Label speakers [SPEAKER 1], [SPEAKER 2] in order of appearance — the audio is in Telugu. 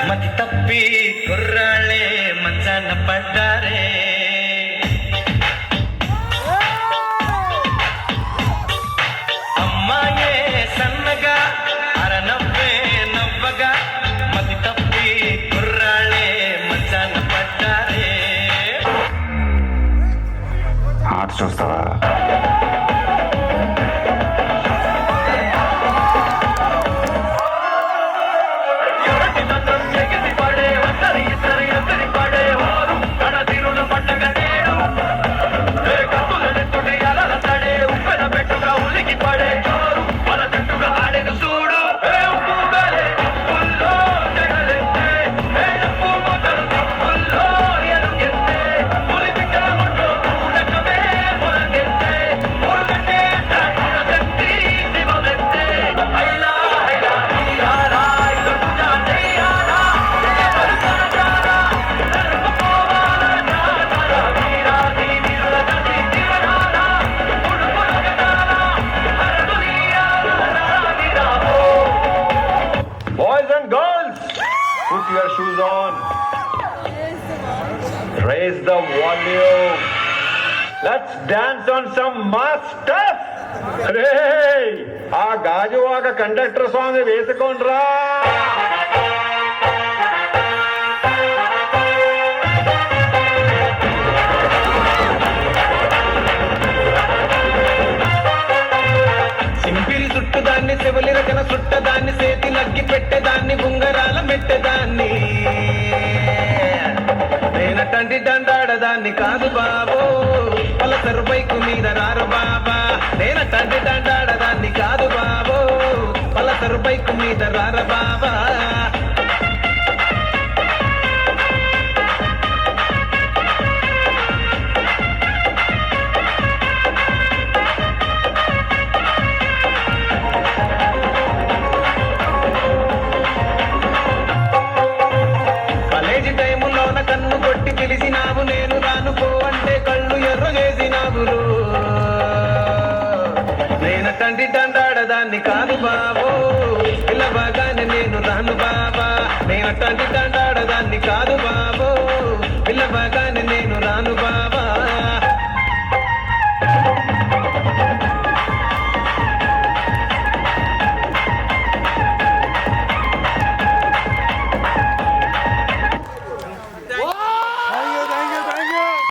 [SPEAKER 1] మతి తప్పి కుర్రాళ్ళే మంచాన పడ్డారే. అమ్మాయే సన్నగా అరనవ్వే నవ్వగా మతి తప్పి కుర్రాళ్ళే మంచాన పడ్డారే.
[SPEAKER 2] ఆట చూస్తావా?
[SPEAKER 3] Boys and girls, put your shoes on. Raise the volume. Let's dance on some mass stuff. Hey, ఆ గాజువాక కండక్టర్ సాంగ్ వేసుకోండ్రా.
[SPEAKER 1] సింపిరి చుట్టుదాన్ని చెవులి రచన చుట్టదాన్ని చేతి నగ్గి పెట్టేదాన్ని బుంగరాల మెట్టేదాన్ని నేనటంటి దండాడదాన్ని కాదు బాబో పలసరు బైకు మీద రారు బాబా. నేనటంటి దండాడదాన్ని కాదు బాబో పలసరు బైకు మీద రార బాబా. కాలేజీ టైములోన కన్ను కొట్టి పిలిచినావు నేను రాను పో అంటే కళ్ళు ఎర్ర చేసినావురు. నేనటంటి దండాడదాన్ని కాదు బాబో పిల్లబాగానే నేను రాను బాబా. నేనటంటి దండాడదాన్ని కాదు బాబో పిల్లబాగానే నేను రాను బాబా.